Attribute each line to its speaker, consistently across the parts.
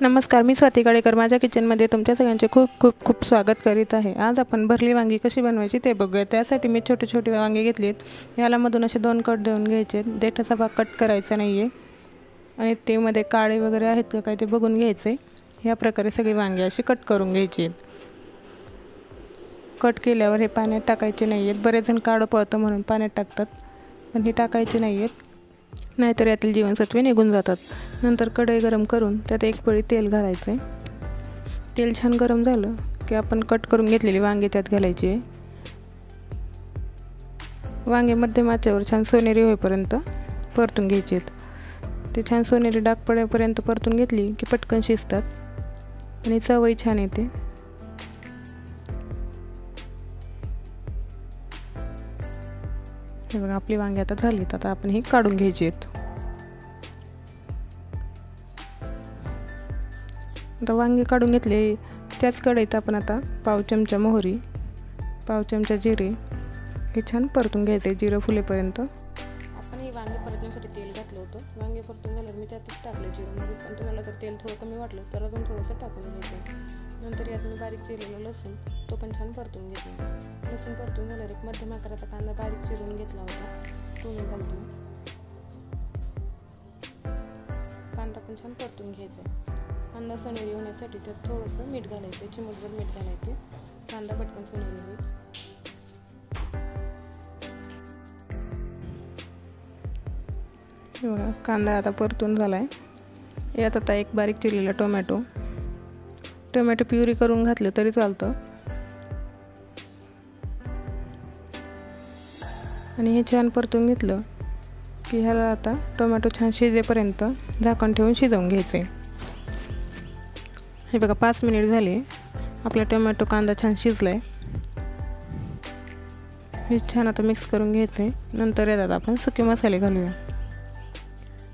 Speaker 1: नमस्कार, मी स्वाती कडेकर माझ्या किचनमध्ये तुमच्या सगळ्यांचे खूप खूप खूप स्वागत करीत आहे। आज आपण भरली वांगी कशी बनवायची ते बघूया। त्यासाठी मी छोटे छोटे वांगे घेतलेत। याला मधून असे 2 कट देऊन घ्यायचे। देठाचा भाग कट करायचा नाहीये आणि ते मध्ये काळे वगैरे आहेत का काय ते बघून घ्यायचे। या प्रकारे सगळे वांगे असे कट करून घ्यायचे। कट केल्यावर हे पाण्यात टाकायचे नाहीयेत। बरेच जण काळं पळतं म्हणून पाण्यात टाकतात, पण हे टाकायचे नाहीयेत, नाहीतर यातील जीवनसत्वे निघून जातात। नंतर कढई गरम करून त्यात एक पळी तेल घालायचे। तेल छान गरम झालं की आपण कट करून घेतलेली वांगे त्यात घालायचे। वांगे मध्यम आचेवर छान सोनेरी होईपर्यंत परतून घ्यायचे। ते छान सोनेरी डाग पडेपर्यंत परतून घेतली की पटकन शिजतात आणि चवही छान येते। हे बघा, आपली वांगी आता झालीत। आता आपण हे काढून घ्यायची आहेत। आता वांगे काढून घेतले, त्याच कढईत आपण आता पाव चमचा मोहरी, पाव चमचा जिरे हे छान परतून घ्यायचे जिरे फुलेपर्यंत। आपण हे वांगे परतण्यासाठी तेल घातलं होतं। वांगे परतून झाल्यावर मी त्यातच टाकले जिरे मोहरी, पण तुम्हाला जर तेल थोडं कमी वाटलं तर अजून थोडंसं टाकून घ्यायचं। नंतर यात मी बारीक चिरलेलं लसूण तो पण छान परतून घेतला। लसूण परतून झाल्यावर एक मध्यम आकाराचा कांदा बारीक चिरून घेतला होता, तो मी घालते। कांदा पण छान परतून घ्यायचा। कांदा सोनेरी होण्यासाठी त्यात थोडंसं मीठ घालायचं, चिमूटभर मीठ घालायचे। कांदा पटकन सोनेरी होईल। बघा, कांदा आता परतून झालाय। यात आता एक बारीक चिरलेला टोमॅटो प्युरी करून घातलं तरी चालतं आणि हे छान परतून घेतलं की ह्याला आता टोमॅटो छान शिजेपर्यंत झाकण ठेवून शिजवून घ्यायचे। हे बघा, 5 मिनिट झाले, आपला टोमॅटो कांदा छान शिजलाय। हे छान आता मिक्स करून घ्यायचे। नंतर यात आपण सुके मसाले घालूया।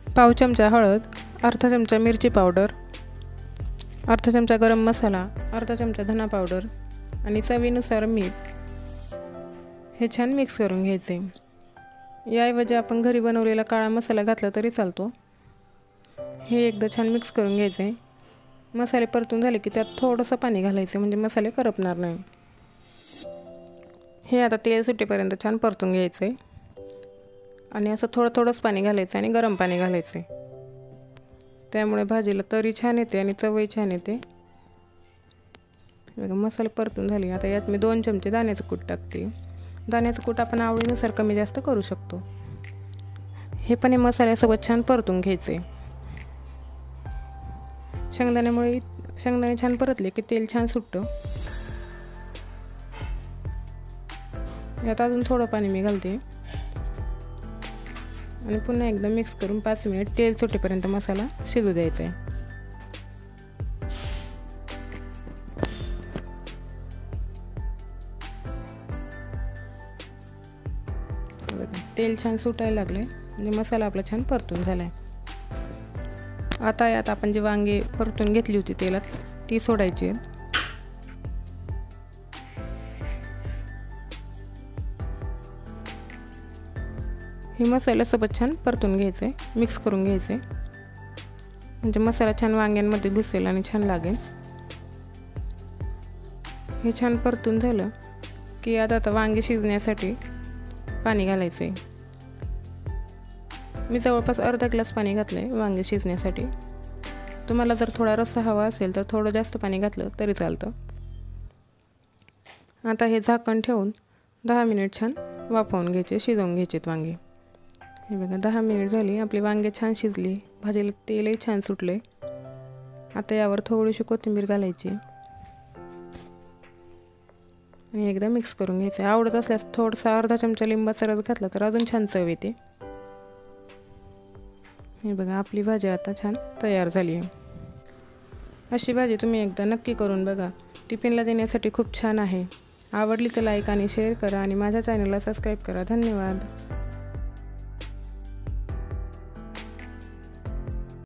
Speaker 1: पाव चमचा हळद, अर्धा चमचा मिरची पावडर, अर्धा चमचा गरम मसाला, अर्धा चमचा धना पावडर आणि चवीनुसार मीठ हे छान मिक्स करून घ्यायचे। याऐवजी आपण घरी बनवलेला काळा मसाला घातला तरी चालतो। हे एकदा छान मिक्स करून घ्यायचे। मसाले परतून झाले की त्यात थोडंसं पाणी घालायचं, म्हणजे मसाले करपणार नाही। हे आता तेल सुटेपर्यंत छान परतून घ्यायचे आणि असं थोडंच पाणी घालायचं आणि गरम पाणी घालायचे। त्यामुळे भाजीला तरी छान येते आणि चवही छान येते। बघा, मसाले परतून झाले। आता यात मी 2 चमचे दाण्याचं कूट टाकते। दाण्याचं कूट आपण आवडीनुसार कमी जास्त करू शकतो। हे पण हे मसाल्यासोबत छान परतून घ्यायचे। शेंगदाणे छान परतले की तेल छान सुटतं। यात अजून थोडं पाणी मी घालते आणि पुन्हा एकदा मिक्स करून 5 मिनिट तेल सुटेपर्यंत मसाला शिजू द्यायचा आहे। तेल छान सुटायला लागले, म्हणजे मसाला आपला छान परतून झालाय। आता यात आपण जी वांगी परतून घेतली होती तेलात ती सोडायची आहेत। हे मसाल्यासोबत छान परतून घ्यायचे, मिक्स करून घ्यायचे, म्हणजे मसाला छान वांग्यांमध्ये घुसेल आणि छान लागेल। हे छान परतून झालं की आता वांगे शिजण्यासाठी पाणी घालायचे। मी जवळपास अर्धा ग्लास पाणी घातलंय वांगे शिजण्यासाठी। तुम्हाला जर थोडा रस्सा हवा असेल तर थोडं जास्त पाणी घातलं तरी चालतं। आता हे झाकण ठेवून 10 मिनिट छान वाफवून घ्यायचे, शिजवून घ्यायचेत वांगे। हे बघा, 10 मिनिट झाली, आपली वांगे छान शिजली, भाजीला तेलही छान सुटले। आता यावर थोडीशी कोथिंबीर घालायची आणि एकदा मिक्स करून घ्यायचं। आवडत असल्यास थोडासा अर्धा चमचा लिंबाचा रस घातला तर अजून छान चव येते। हे बघा, आपली भाजी आता छान तयार झाली आहे। अशी भाजी तुम्ही एकदा नक्की करून बघा, टिफिनला देण्यासाठी खूप छान आहे। आवडली तर लाईक आणि शेअर करा आणि माझ्या चॅनलला सबस्क्राईब करा। धन्यवाद।